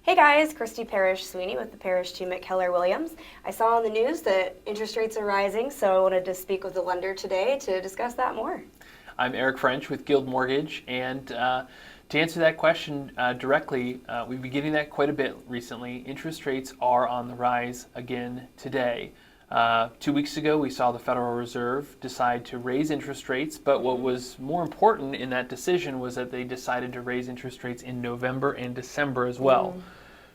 Hey guys, Christy Parrish Sweeney with the Parrish team at Keller Williams. I saw on the news that interest rates are rising, so I wanted to speak with the lender today to discuss that more. I'm Eric French with Guild Mortgage, and to answer that question directly, we've been getting that quite a bit recently. Interest rates are on the rise again today. 2 weeks ago, we saw the Federal Reserve decide to raise interest rates, but what was more important in that decision was that they decided to raise interest rates in November and December as well.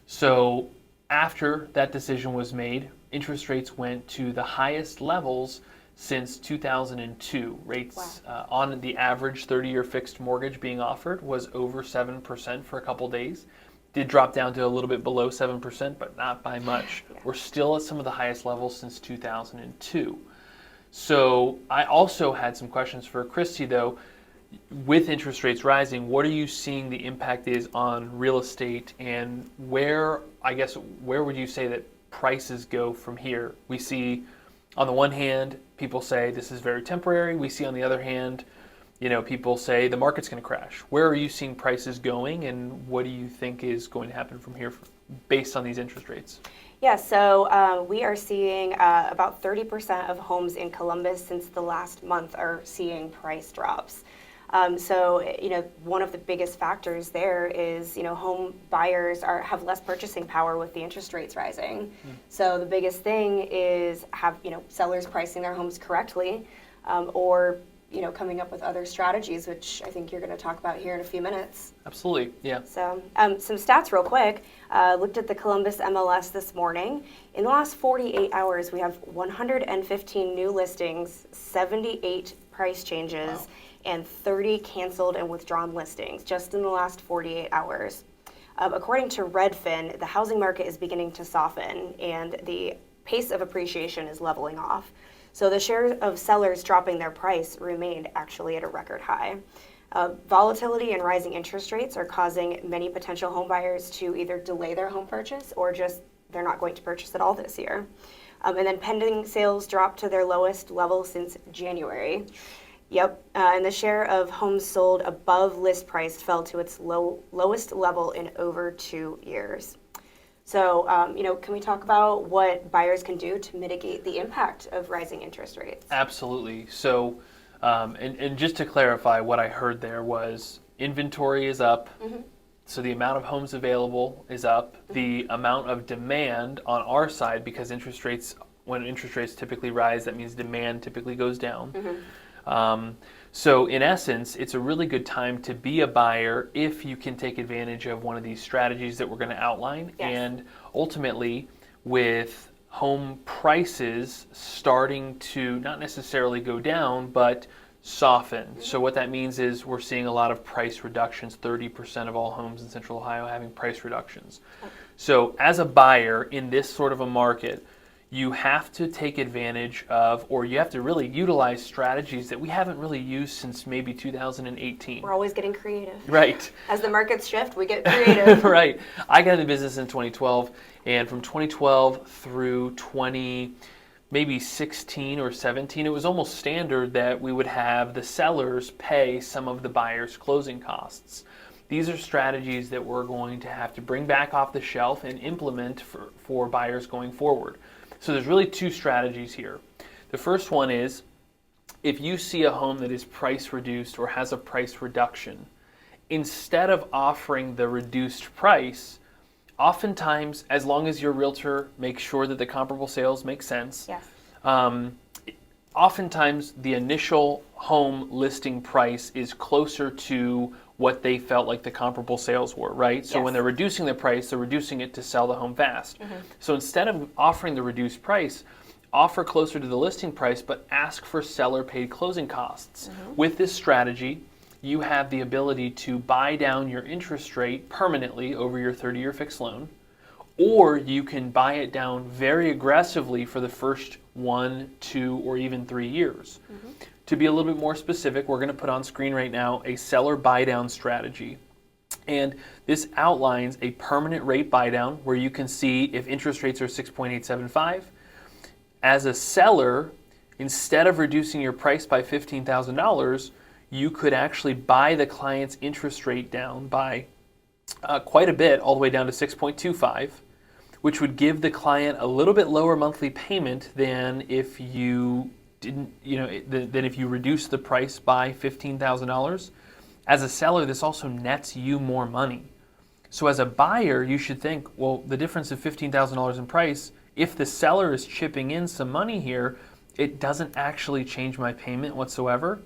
So after that decision was made, interest rates went to the highest levels since 2002. Rates on the average 30-year fixed mortgage being offered was over 7% for a couple days. Did drop down to a little bit below 7%, but not by much. We're still at some of the highest levels since 2002. So I also had some questions for Christy, though. With interest rates rising, what are you seeing the impact is on real estate, and where would you say that prices go from here? We see, on the one hand, people say this is very temporary. We see, on the other hand, people say the market's going to crash. Where are you seeing prices going, and what do you think is going to happen from here based on these interest rates? Yeah, so we are seeing about 30% of homes in Columbus since the last month are seeing price drops. One of the biggest factors there is, home buyers have less purchasing power with the interest rates rising. So the biggest thing is sellers pricing their homes correctly, or coming up with other strategies, which I think you're going to talk about here in a few minutes. Absolutely, yeah. So some stats real quick. Looked at the Columbus MLS this morning. In the last 48 hours, we have 115 new listings, 78 price changes, and 30 canceled and withdrawn listings just in the last 48 hours. According to Redfin, the housing market is beginning to soften and the pace of appreciation is leveling off. So the share of sellers dropping their price remained actually at a record high. Volatility and rising interest rates are causing many potential home buyers to either delay their home purchase or just they're not going to purchase at all this year. And then pending sales dropped to their lowest level since January. And the share of homes sold above list price fell to its lowest level in over 2 years. So, can we talk about what buyers can do to mitigate the impact of rising interest rates? Absolutely. So, and just to clarify, what I heard there was inventory is up. So the amount of homes available is up. The amount of demand on our side, because when interest rates typically rise, that means demand typically goes down. So in essence, it's a really good time to be a buyer if you can take advantage of one of these strategies that we're going to outline. Yes. And ultimately, with home prices starting to not necessarily go down, but soften. So what that means is we're seeing a lot of price reductions. 30% of all homes in Central Ohio having price reductions. So as a buyer in this sort of a market, you have to take advantage of, or you have to really utilize strategies that we haven't really used since maybe 2018. We're always getting creative. Right. As the markets shift, we get creative. Right. I got into business in 2012, and from 2012 through maybe 16 or 17, it was almost standard that we would have the sellers pay some of the buyers' closing costs. These are strategies that we're going to have to bring back off the shelf and implement for buyers going forward. So there's really two strategies here. The first one is, if you see a home that is price reduced or has a price reduction, instead of offering the reduced price, oftentimes, as long as your realtor makes sure that the comparable sales make sense, oftentimes the initial home listing price is closer to what they felt like the comparable sales were, right? So when they're reducing the price, they're reducing it to sell the home fast. So instead of offering the reduced price, offer closer to the listing price, but ask for seller paid closing costs. With this strategy, you have the ability to buy down your interest rate permanently over your 30-year fixed loan, or you can buy it down very aggressively for the first 1, 2, or even 3 years. To be a little bit more specific, we're going to put on screen right now a seller buy down strategy. And this outlines a permanent rate buy down where you can see if interest rates are 6.875. As a seller, instead of reducing your price by $15,000, you could actually buy the client's interest rate down by quite a bit, all the way down to 6.25, which would give the client a little bit lower monthly payment than if you didn't, than if you reduce the price by $15,000. As a seller, this also nets you more money. So as a buyer, you should think, well, the difference of $15,000 in price, if the seller is chipping in some money here, it doesn't actually change my payment whatsoever,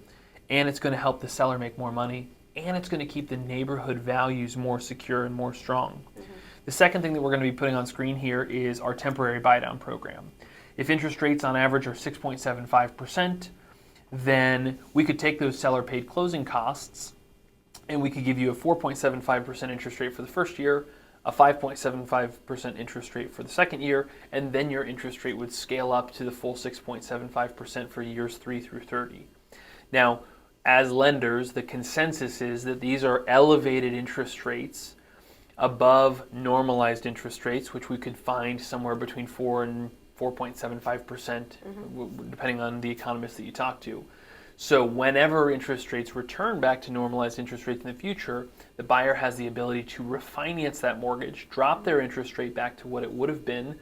and it's going to help the seller make more money, and it's going to keep the neighborhood values more secure and more strong. Mm-hmm. The second thing that we're going to be putting on screen here is our temporary buy-down program. If interest rates on average are 6.75%, then we could take those seller-paid closing costs and we could give you a 4.75% interest rate for the first year, a 5.75% interest rate for the second year, and then your interest rate would scale up to the full 6.75% for years 3 through 30. Now, as lenders, the consensus is that these are elevated interest rates above normalized interest rates, which we could find somewhere between 4 and 4.75%, depending on the economist that you talk to. So whenever interest rates return back to normalized interest rates in the future, the buyer has the ability to refinance that mortgage, drop their interest rate back to what it would have been,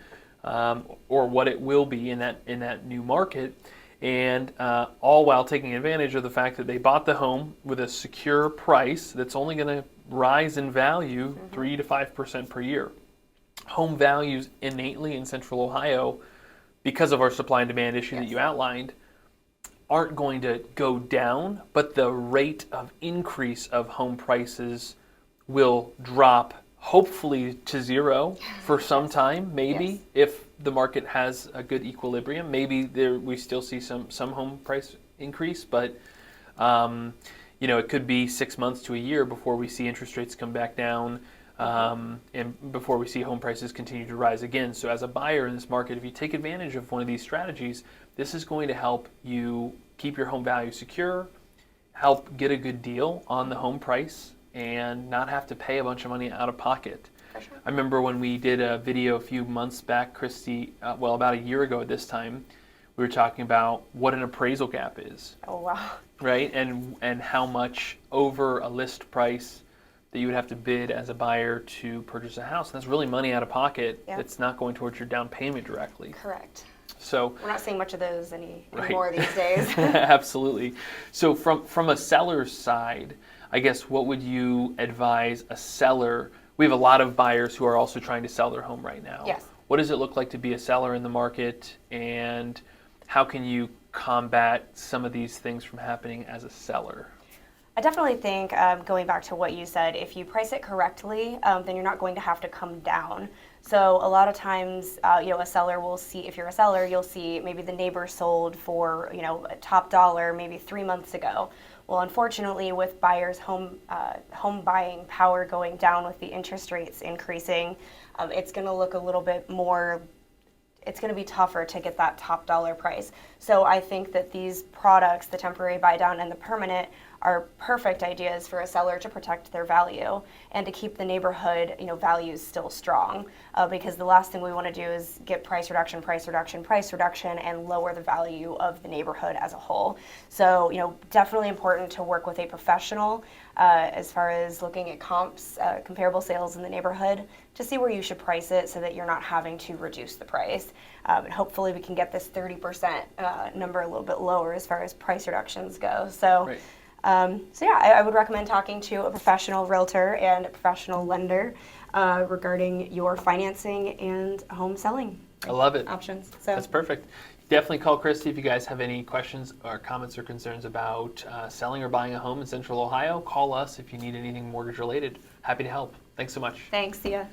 or what it will be in that new market, and all while taking advantage of the fact that they bought the home with a secure price that's only going to rise in value 3 to 5% per year. Home values innately in Central Ohio, because of our supply and demand issue that you outlined, aren't going to go down, but the rate of increase of home prices will drop, hopefully to zero for some time, maybe, if the market has a good equilibrium. Maybe we still see some home price increase, but it could be 6 months to a year before we see interest rates come back down, and before we see home prices continue to rise again. So as a buyer in this market, if you take advantage of one of these strategies, this is going to help you keep your home value secure, help get a good deal on the home price, and not have to pay a bunch of money out of pocket. For sure. I remember when we did a video a few months back, Christy, about a year ago at this time, we were talking about what an appraisal gap is. Oh, wow. Right? And how much over a list price that you would have to bid as a buyer to purchase a house. And that's really money out of pocket. Yep. It's not going towards your down payment directly. Correct. So we're not seeing much of those anymore these days. Absolutely. So from a seller's side, I guess what would you advise a seller? We have a lot of buyers who are also trying to sell their home right now. Yes. What does it look like to be a seller in the market, and how can you combat some of these things from happening as a seller? I definitely think, going back to what you said, if you price it correctly, then you're not going to have to come down. So a lot of times, a seller will see, if you're a seller, you'll see maybe the neighbor sold for, a top dollar maybe 3 months ago. Well, unfortunately, with buyers' home buying power going down with the interest rates increasing, it's going to look a little bit more, it's going to be tougher to get that top dollar price. So I think that these products, the temporary buy down and the permanent, are perfect ideas for a seller to protect their value and to keep the neighborhood, values still strong. Because the last thing we want to do is get price reduction, and lower the value of the neighborhood as a whole. So, definitely important to work with a professional as far as looking at comps, comparable sales in the neighborhood, to see where you should price it so that you're not having to reduce the price. And hopefully we can get this 30% number a little bit lower as far as price reductions go. So. Right. I would recommend talking to a professional realtor and a professional lender regarding your financing and home selling. I love it. Options. So that's perfect. Definitely call Christy if you guys have any questions or comments or concerns about selling or buying a home in Central Ohio. Call us if you need anything mortgage related. Happy to help. Thanks so much. Thanks. See ya.